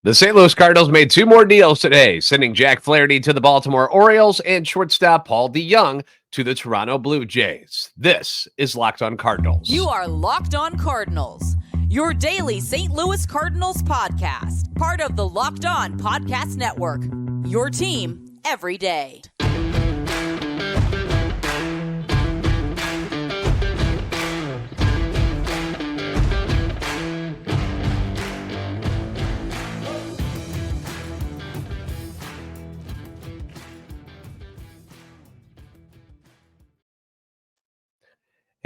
The St. Louis Cardinals made two more deals today, sending Jack Flaherty to the Baltimore Orioles and shortstop Paul DeYoung to the Toronto Blue Jays. This is Locked on Cardinals. You are Locked on Cardinals, your daily St. Louis Cardinals podcast, part of the Locked on Podcast Network, your team every day.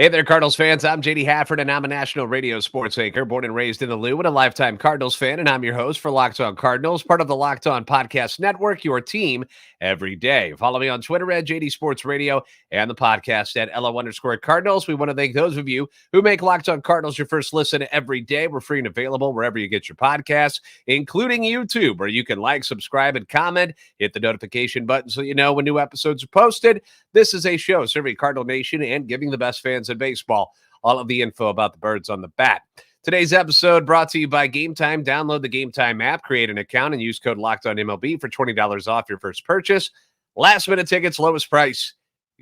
Hey there, Cardinals fans. I'm JD Hafford, and I'm a national radio sports anchor, born and raised in the Lou, and a lifetime Cardinals fan, and I'm your host for Locked on Cardinals, part of the Locked on Podcast Network, your team every day. Follow me on Twitter at JD Sports Radio and the podcast at LO_Cardinals. We want to thank those of you who make Locked on Cardinals your first listen every day. We're free and available wherever you get your podcasts, including YouTube, where you can like, subscribe, and comment. Hit the notification button so you know when new episodes are posted. This is a show serving Cardinal Nation and giving the best fans in baseball all of the info about the birds on the bat. Today's episode brought to you by Gametime. Download the Gametime app, create an account, and use code LOCKEDONMLB for $20 off your first purchase. Last minute tickets, lowest price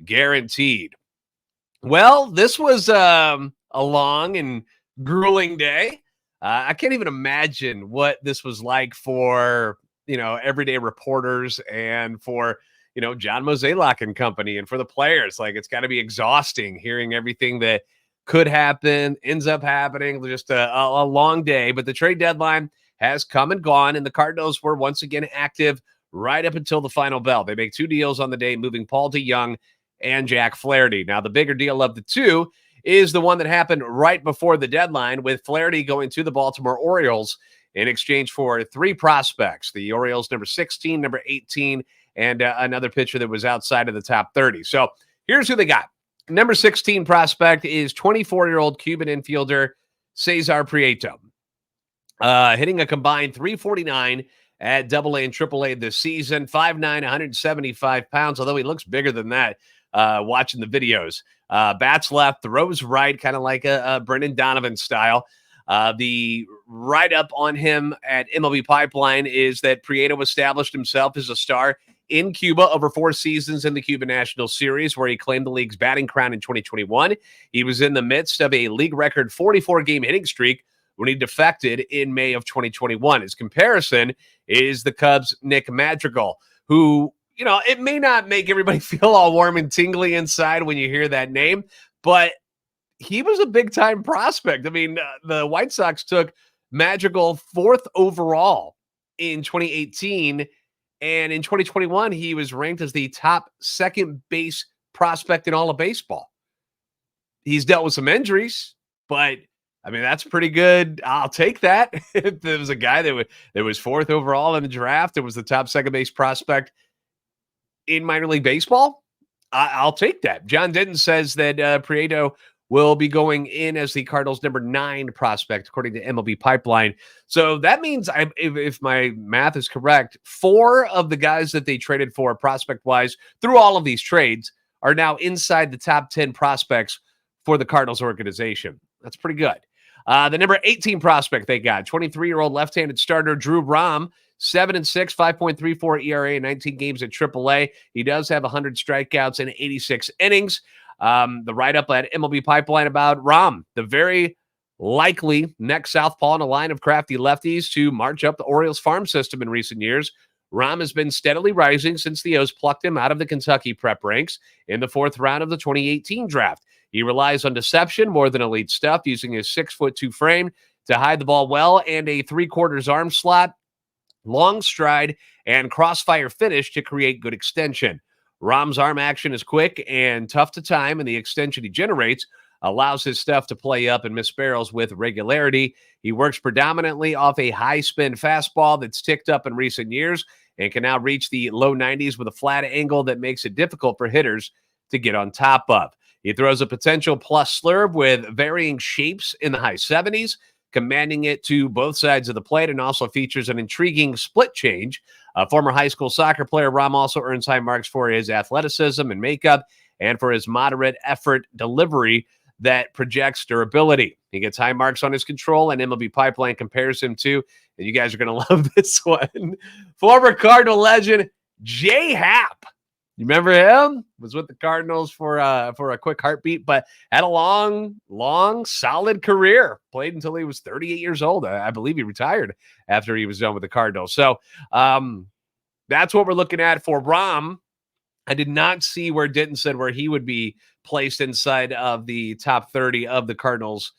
guaranteed. Well, this was a long and grueling day. I can't even imagine what this was like for everyday reporters and for John Mozeliak and company, and for the players. Like, it's got to be exhausting hearing everything that could happen, ends up happening. Just a long day, but the trade deadline has come and gone, and the Cardinals were once again active right up until the final bell. They make two deals on the day, moving Paul DeYoung and Jack Flaherty. Now, the bigger deal of the two is the one that happened right before the deadline, with Flaherty going to the Baltimore Orioles in exchange for three prospects: the Orioles number 16, number 18, and another pitcher that was outside of the top 30. So here's who they got. Number 16 prospect is 24-year-old Cuban infielder Cesar Prieto, hitting a combined .349 at AA and AAA this season, 5'9", 175 pounds, although he looks bigger than that watching the videos. Bats left, throws right, kind of like a Brendan Donovan style. The write-up on him at MLB Pipeline is that Prieto established himself as a star in Cuba over 4 seasons in the Cuban National Series, where he claimed the league's batting crown in 2021. He was in the midst of a league record 44-game hitting streak when he defected in May of 2021. His comparison is the Cubs' Nick Madrigal, who, it may not make everybody feel all warm and tingly inside when you hear that name, but he was a big-time prospect. I mean, the White Sox took Madrigal 4th overall in 2018, and in 2021, he was ranked as the top second base prospect in all of baseball. He's dealt with some injuries, but I mean, that's pretty good. I'll take that. If there was a guy that was 4th overall in the draft, it was the top second base prospect in minor league baseball, I'll take that. John Denton says that Prieto will be going in as the Cardinals' number 9 prospect, according to MLB Pipeline. So that means, if my math is correct, 4 of the guys that they traded for prospect-wise through all of these trades are now inside the top 10 prospects for the Cardinals organization. That's pretty good. The number 18 prospect they got, 23-year-old left-handed starter Drew Rom, 7-6, 5.34 ERA in 19 games at AAA. He does have 100 strikeouts and 86 innings. The write-up at MLB Pipeline about Rom, the very likely next southpaw in a line of crafty lefties to march up the Orioles farm system in recent years. Rom has been steadily rising since the O's plucked him out of the Kentucky prep ranks in the 4th round of the 2018 draft. He relies on deception more than elite stuff, using his 6'2" frame to hide the ball well and a 3/4 arm slot, long stride, and crossfire finish to create good extension. Rom's arm action is quick and tough to time, and the extension he generates allows his stuff to play up and miss barrels with regularity. He works predominantly off a high-spin fastball that's ticked up in recent years and can now reach the low 90s with a flat angle that makes it difficult for hitters to get on top of. He throws a potential plus slurve with varying shapes in the high 70s, commanding it to both sides of the plate, and also features an intriguing split change. A former high school soccer player, Rom also earns high marks for his athleticism and makeup and for his moderate effort delivery that projects durability. He gets high marks on his control, and MLB Pipeline compares him to, and you guys are going to love this one, former Cardinal legend Jay Happ. You remember him? Was with the Cardinals for a quick heartbeat, but had a long, solid career. Played until he was 38 years old. I believe he retired after he was done with the Cardinals. So that's what we're looking at for Rom. I did not see where Denton said where he would be placed inside of the top 30 of the Cardinals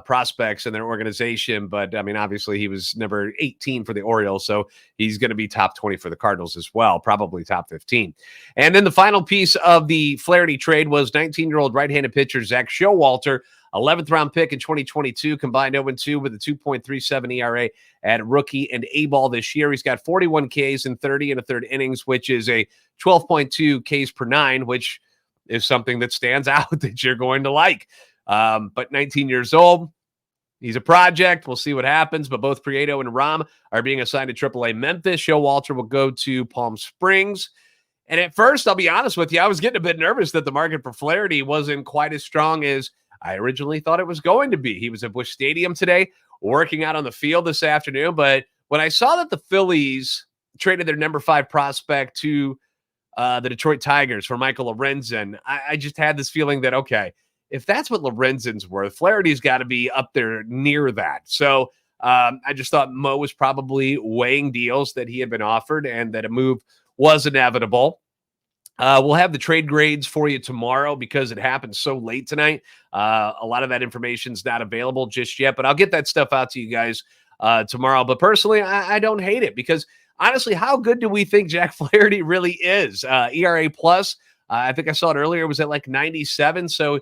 prospects in their organization. But, I mean, obviously he was number 18 for the Orioles, so he's going to be top 20 for the Cardinals as well, probably top 15. And then the final piece of the Flaherty trade was 19-year-old right-handed pitcher Zach Showalter, 11th-round pick in 2022, combined 0-2 with a 2.37 ERA at rookie and A-ball this year. He's got 41 Ks in 30 and a third innings, which is a 12.2 Ks per nine, which is something that stands out that you're going to like. But 19 years old, he's a project. We'll see what happens. But both Prieto and Rom are being assigned to AAA Memphis. Showalter will go to Palm Springs. And at first, I'll be honest with you, I was getting a bit nervous that the market for Flaherty wasn't quite as strong as I originally thought it was going to be. He was at Busch Stadium today, working out on the field this afternoon. But when I saw that the Phillies traded their number 5 prospect to the Detroit Tigers for Michael Lorenzen, I just had this feeling that, okay, if that's what Lorenzen's worth, Flaherty's got to be up there near that. So I just thought Mo was probably weighing deals that he had been offered and that a move was inevitable. We'll have the trade grades for you tomorrow because it happened so late tonight. A lot of that information's not available just yet, but I'll get that stuff out to you guys tomorrow. But personally, I don't hate it because honestly, how good do we think Jack Flaherty really is? ERA plus, I think I saw it earlier, was at like 97. So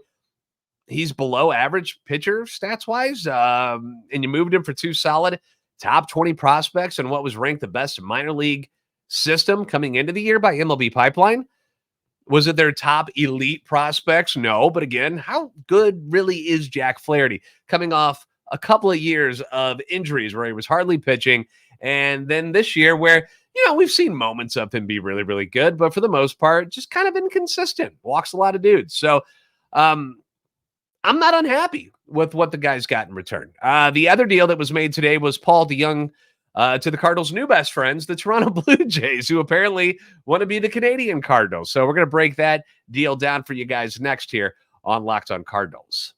he's below average pitcher stats wise. And you moved him for 2 solid top 20 prospects and what was ranked the best minor league system coming into the year by MLB Pipeline. Was it their top elite prospects? No. But again, how good really is Jack Flaherty coming off a couple of years of injuries where he was hardly pitching? And then this year where, we've seen moments of him be really, really good, but for the most part, just kind of inconsistent, walks a lot of dudes. So I'm not unhappy with what the guys got in return. The other deal that was made today was Paul DeYoung to the Cardinals' new best friends, the Toronto Blue Jays, who apparently want to be the Canadian Cardinals. So we're going to break that deal down for you guys next here on Locked on Cardinals.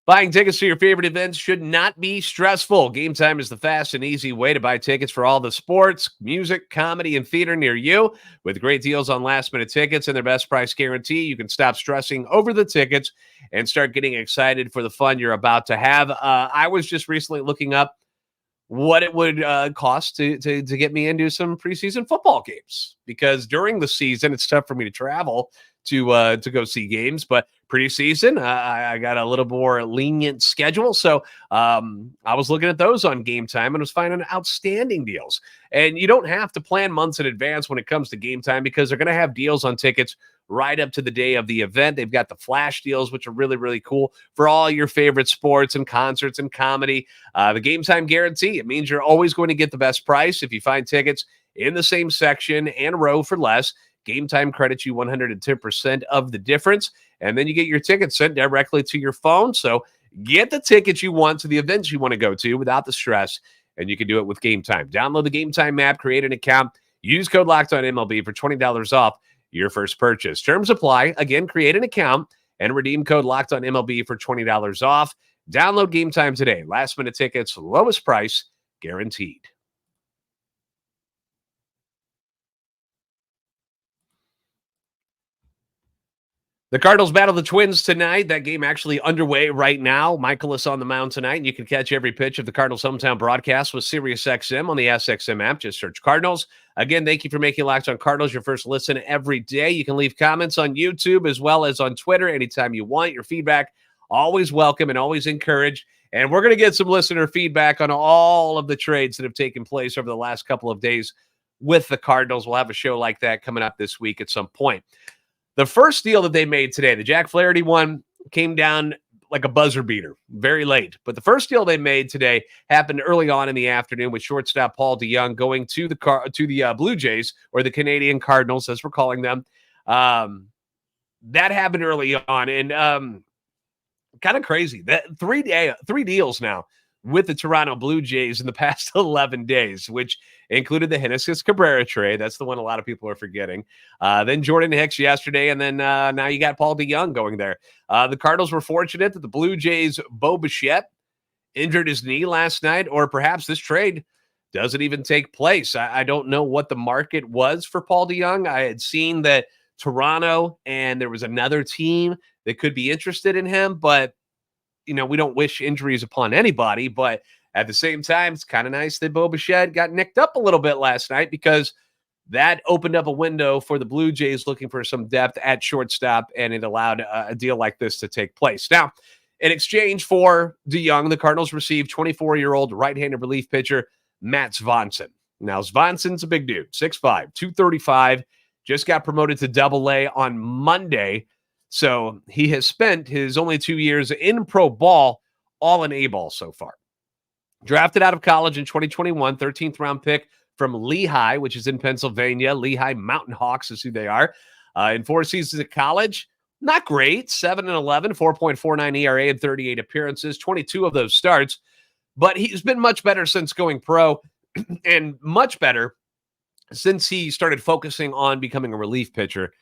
Buying tickets to your favorite events should not be stressful. Gametime is the fast and easy way to buy tickets for all the sports, music, comedy, and theater near you. With great deals on last-minute tickets and their best price guarantee, you can stop stressing over the tickets and start getting excited for the fun you're about to have. I was just recently looking up what it would cost to get me into some preseason football games, because during the season it's tough for me to travel to go see games, but preseason I got a little more lenient schedule, so I was looking at those on Gametime and was finding outstanding deals. And you don't have to plan months in advance when it comes to Gametime, because they're going to have deals on tickets right up to the day of the event. They've got the flash deals, which are really, really cool for all your favorite sports and concerts and comedy. The Gametime guarantee, it means you're always going to get the best price. If you find tickets in the same section and row for less, Gametime credits you 110% of the difference, and then you get your tickets sent directly to your phone. So get the tickets you want to the events you want to go to without the stress, and you can do it with Gametime. Download the Gametime app, create an account, use code LOCKEDONMLB for $20 off your first purchase. Terms apply. Again, create an account and redeem code LOCKEDONMLB for $20 off. Download Gametime today. Last minute tickets, lowest price guaranteed. The Cardinals battle the Twins tonight. That game actually underway right now. Michaelis on the mound tonight, and you can catch every pitch of the Cardinals' hometown broadcast with SiriusXM on the SXM app. Just search Cardinals. Again, thank you for making Locked on Cardinals your first listen every day. You can leave comments on YouTube as well as on Twitter anytime you want. Your feedback, always welcome and always encouraged. And we're going to get some listener feedback on all of the trades that have taken place over the last couple of days with the Cardinals. We'll have a show like that coming up this week at some point. The first deal that they made today, the Jack Flaherty one, came down like a buzzer beater, very late. But the first deal they made today happened early on in the afternoon with shortstop Paul DeYoung going to the Blue Jays, or the Canadian Cardinals, as we're calling them. that happened early on, and kind of crazy that three deals now with the Toronto Blue Jays in the past 11 days, which included the Hennessy Cabrera trade. That's the one a lot of people are forgetting. Then Jordan Hicks yesterday, and then now you got Paul DeYoung going there. The Cardinals were fortunate that the Blue Jays' Bo Bichette injured his knee last night, or perhaps this trade doesn't even take place. I don't know what the market was for Paul DeYoung. I had seen that Toronto and there was another team that could be interested in him, but we don't wish injuries upon anybody, but at the same time, it's kind of nice that Bo Bichette got nicked up a little bit last night, because that opened up a window for the Blue Jays looking for some depth at shortstop, and it allowed a deal like this to take place. Now, in exchange for DeYoung, the Cardinals received 24-year-old right-handed relief pitcher Matt Swanson. Now, Swanson's a big dude, 6'5", 235, just got promoted to Double-A on Monday. So he has spent his only 2 years in pro ball, all in A-ball so far. Drafted out of college in 2021, 13th round pick from Lehigh, which is in Pennsylvania. Lehigh Mountain Hawks is who they are. In 4 seasons at college, not great. 7-11, 4.49 ERA in 38 appearances, 22 of those starts. But he's been much better since going pro, and much better since he started focusing on becoming a relief pitcher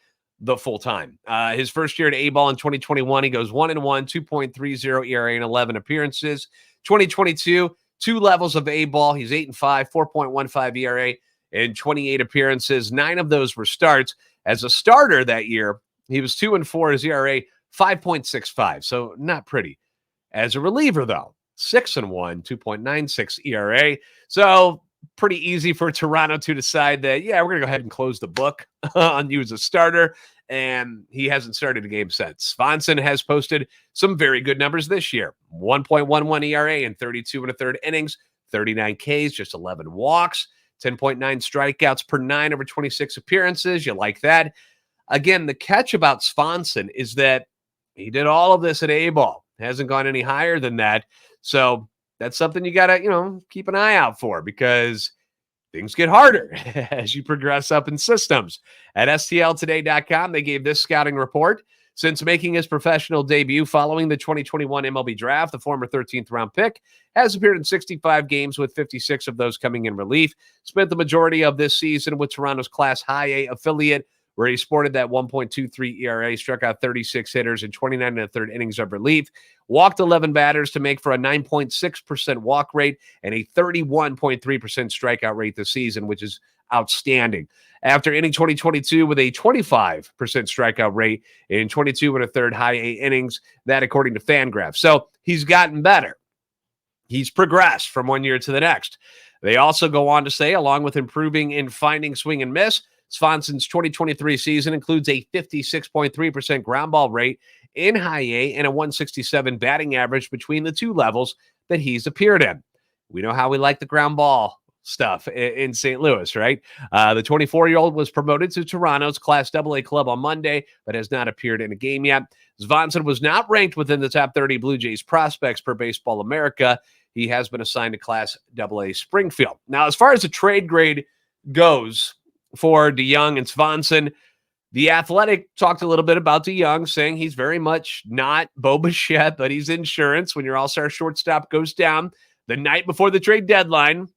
the full time. His first year at A-ball in 2021, he goes 1-1, 2.30 ERA in 11 appearances. 2022, 2 levels of A-ball. He's 8-5, 4.15 ERA in 28 appearances. 9 of those were starts. As a starter that year, he was 2-4. His ERA 5.65, so not pretty. As a reliever, though, 6-1, 2.96 ERA. So pretty easy for Toronto to decide that, yeah, we're going to go ahead and close the book on you as a starter, and he hasn't started a game since. Swanson has posted some very good numbers this year. 1.11 ERA in 32 1/3 innings, 39 Ks, just 11 walks, 10.9 strikeouts per 9 over 26 appearances. You like that? Again, the catch about Swanson is that he did all of this at A-ball. Hasn't gone any higher than that. So that's something you got to, keep an eye out for, because things get harder as you progress up in systems. At STLtoday.com, they gave this scouting report. Since making his professional debut following the 2021 MLB draft, the former 13th round pick has appeared in 65 games, with 56 of those coming in relief. Spent the majority of this season with Toronto's Class High A affiliate, where he sported that 1.23 ERA, struck out 36 hitters in 29 1/3 innings of relief, walked 11 batters to make for a 9.6% walk rate and a 31.3% strikeout rate this season, which is outstanding. After ending 2022 with a 25% strikeout rate in 22 1/3 high A innings, that according to FanGraphs. So he's gotten better. He's progressed from one year to the next. They also go on to say, along with improving in finding swing and miss, Swanson's 2023 season includes a 56.3% ground ball rate in high A and a 167 batting average between the 2 levels that he's appeared in. We know how we like the ground ball stuff in St. Louis, right? The 24-year-old was promoted to Toronto's Class AA club on Monday, but has not appeared in a game yet. Swanson was not ranked within the top 30 Blue Jays prospects per Baseball America. He has been assigned to Class AA Springfield. Now, as far as the trade grade goes for DeYoung and Swanson, The Athletic talked a little bit about DeYoung, saying he's very much not Bo Bichette, but he's insurance when your all-star shortstop goes down the night before the trade deadline.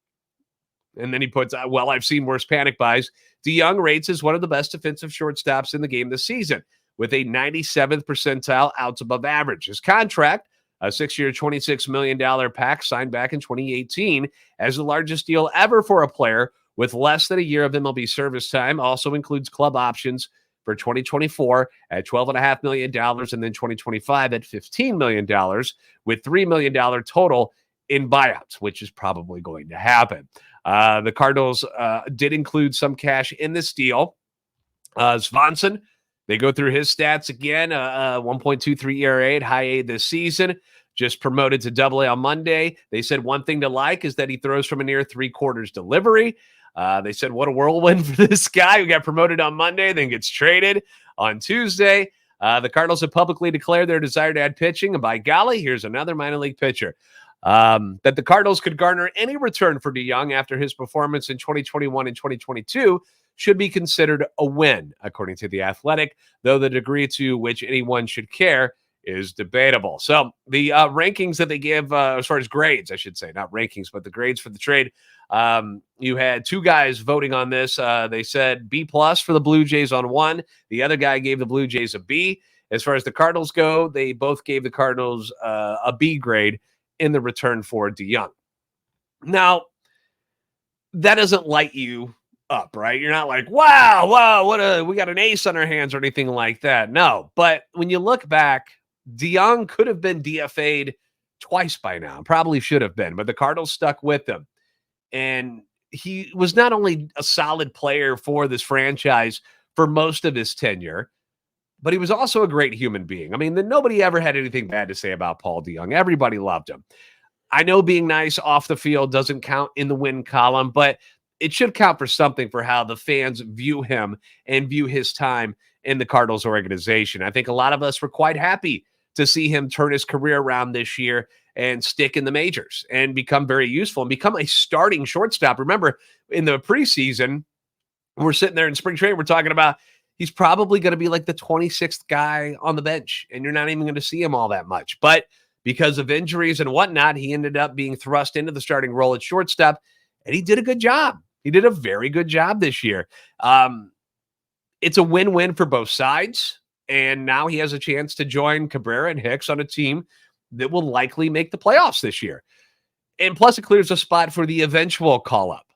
And then he puts, well, I've seen worse panic buys. DeYoung rates as one of the best defensive shortstops in the game this season, with a 97th percentile outs above average. His contract, a 6-year, $26 million pack signed back in 2018, as the largest deal ever for a player with less than a year of MLB service time, also includes club options for 2024 at $12.5 million and then 2025 at $15 million, with $3 million total in buyouts, which is probably going to happen. The Cardinals did include some cash in this deal. Swanson, they go through his stats again, 1.23 ERA at high A this season, just promoted to Double-A on Monday. They said one thing to like is that he throws from a near 3/4 delivery. They said, what a whirlwind for this guy who got promoted on Monday, then gets traded on Tuesday. The Cardinals have publicly declared their desire to add pitching, and by golly, here's another minor league pitcher. That the Cardinals could garner any return for DeYoung after his performance in 2021 and 2022 should be considered a win, according to The Athletic, though the degree to which anyone should care is debatable. So the rankings that they give, as far as grades, I should say, not rankings, but the grades for the trade, you had two guys voting on this. They said B+ for the Blue Jays on one. The other guy gave the Blue Jays a B. As far as the Cardinals go, they both gave the Cardinals a B grade in the return for DeJong. Now, that doesn't light you up, right? You're not like, wow, we got an ace on our hands or anything like that. No, but when you look back, DeJong could have been DFA'd twice by now. Probably should have been, but the Cardinals stuck with him. And he was not only a solid player for this franchise for most of his tenure, but he was also a great human being. I mean, nobody ever had anything bad to say about Paul DeYoung. Everybody loved him. I know being nice off the field doesn't count in the win column, but it should count for something for how the fans view him and view his time in the Cardinals organization. I think a lot of us were quite happy to see him turn his career around this year and stick in the majors and become very useful and become a starting shortstop. Remember, in the preseason, we're sitting there in spring training, we're talking about he's probably going to be like the 26th guy on the bench, and you're not even going to see him all that much. But because of injuries and whatnot, he ended up being thrust into the starting role at shortstop, and he did a good job. He did a very good job this year. It's a win-win for both sides, and now he has a chance to join Cabrera and Hicks on a team that will likely make the playoffs this year. And plus, it clears a spot for the eventual call-up,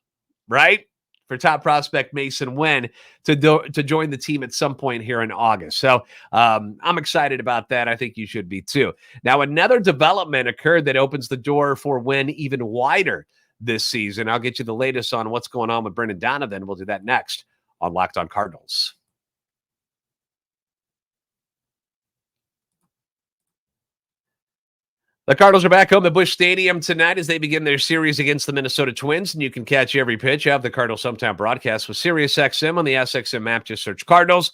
right? For top prospect Mason Wynn to join the team at some point here in August. So I'm excited about that. I think you should be too. Now, another development occurred that opens the door for Wynn even wider this season. I'll get you the latest on what's going on with Brendan Donovan. We'll do that next on Locked On Cardinals. The Cardinals are back home at Busch Stadium tonight as they begin their series against the Minnesota Twins, and you can catch every pitch of the Cardinals Hometown broadcast with SiriusXM on the SXM app. Just search Cardinals.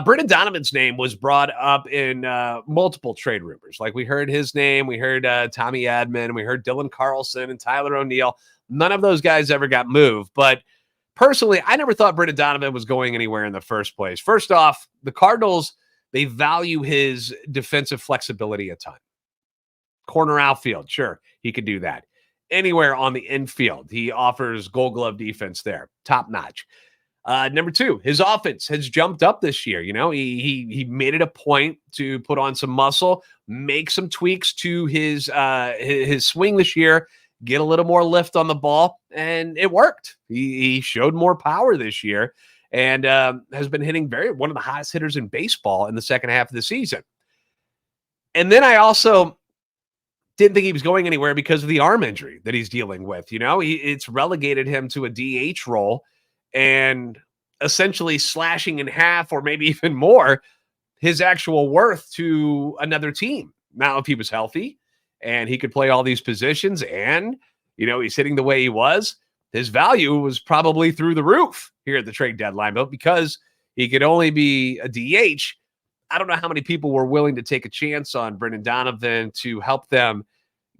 Brendan Donovan's name was brought up in multiple trade rumors. Like we heard his name, we heard Tommy Edman, we heard Dylan Carlson and Tyler O'Neill. None of those guys ever got moved, but personally, I never thought Brendan Donovan was going anywhere in the first place. First off, the Cardinals, they value his defensive flexibility a ton. Corner outfield, sure, he could do that. Anywhere on the infield, he offers Gold Glove defense there, top notch. Number two, his offense has jumped up this year. You know, he made it a point to put on some muscle, make some tweaks to his swing this year, get a little more lift on the ball, and it worked. He showed more power this year and has been hitting one of the hottest hitters in baseball in the second half of the season. And then I also didn't think he was going anywhere because of the arm injury that he's dealing with. You know, it's relegated him to a DH role and essentially slashing in half or maybe even more his actual worth to another team. Now, if he was healthy and he could play all these positions and, you know, he's hitting the way he was, his value was probably through the roof here at the trade deadline. But because he could only be a DH, I don't know how many people were willing to take a chance on Brendan Donovan to help them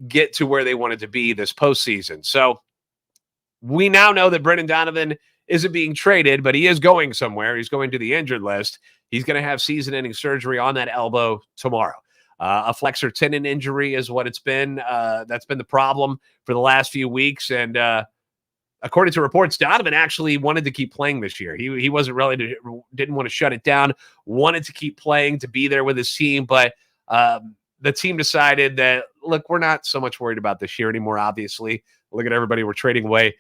get to where they wanted to be this postseason. So we now know that Brendan Donovan isn't being traded, but he is going somewhere. He's going to the injured list. He's going to have season-ending surgery on that elbow tomorrow. A flexor tendon injury is what it's been. That's been the problem for the last few weeks. And according to reports, Donovan actually wanted to keep playing this year. He wasn't really didn't want to shut it down, wanted to keep playing, to be there with his team. But the team decided that, look, we're not so much worried about this year anymore, obviously. Look at everybody we're trading away.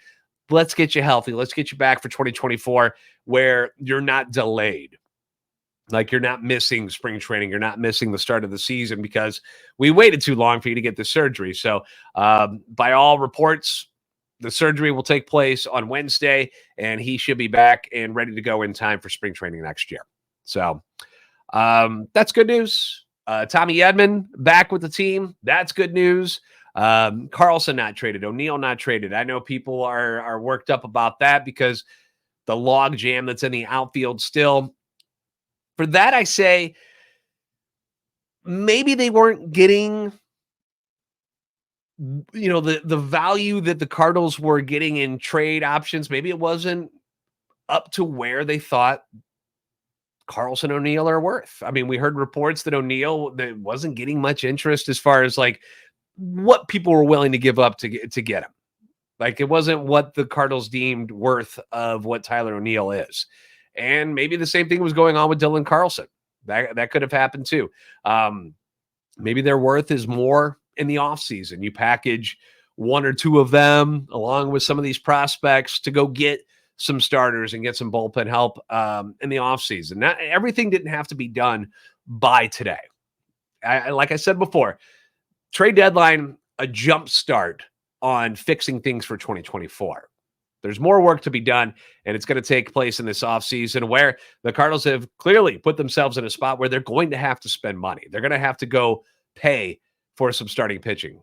Let's get you healthy. Let's get you back for 2024 where you're not delayed. Like you're not missing spring training. You're not missing the start of the season because we waited too long for you to get the surgery. So by all reports, the surgery will take place on Wednesday, and he should be back and ready to go in time for spring training next year. So that's good news. Tommy Edman back with the team. That's good news. Carlson not traded. O'Neill not traded. I know people are worked up about that because the log jam that's in the outfield still. For that, I say maybe they weren't getting, the value that the Cardinals were getting in trade options. Maybe it wasn't up to where they thought Carlson O'Neill are worth. I mean, we heard reports that O'Neill that wasn't getting much interest as far as like what people were willing to give up to get him. Like it wasn't what the Cardinals deemed worth of what Tyler O'Neill is. And maybe the same thing was going on with Dylan Carlson. That could have happened too. Maybe their worth is more in the offseason. You package one or two of them along with some of these prospects to go get some starters and get some bullpen help in the offseason. Not everything didn't have to be done by today. Like I said before, trade deadline, a jump start on fixing things for 2024. There's more work to be done, and it's going to take place in this offseason where the Cardinals have clearly put themselves in a spot where they're going to have to spend money. They're going to have to go pay for some starting pitching.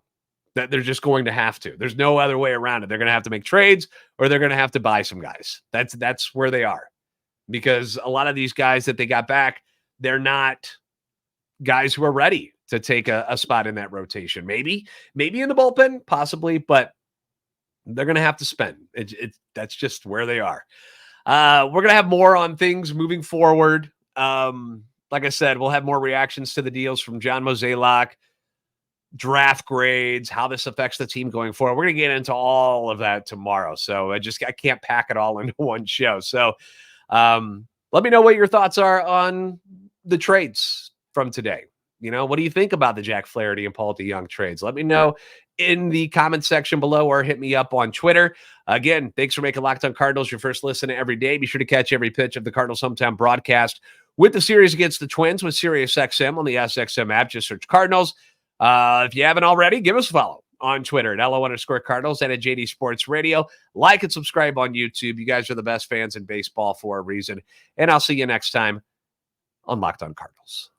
That they're just going to have to. There's no other way around it. They're going to have to make trades or they're going to have to buy some guys. That's where they are, because a lot of these guys that they got back, they're not guys who are ready to take a spot in that rotation. Maybe in the bullpen, possibly, but they're going to have to spend. That's just where they are. We're going to have more on things moving forward. Like I said, we'll have more reactions to the deals from John Mozeliak, draft grades, how this affects the team going forward. We're going to get into all of that tomorrow. So I can't pack it all into one show. So let me know what your thoughts are on the trades from today. You know, what do you think about the Jack Flaherty and Paul DeYoung trades? Let me know in the comment section below or hit me up on Twitter. Again, thanks for making Locked On Cardinals your first listen every day. Be sure to catch every pitch of the Cardinals Hometown broadcast with the series against the Twins with SiriusXM on the SXM app. Just search Cardinals. If you haven't already, give us a follow on Twitter at LO_Cardinals and at JD Sports Radio. Like and subscribe on YouTube. You guys are the best fans in baseball for a reason. And I'll see you next time on Locked On Cardinals.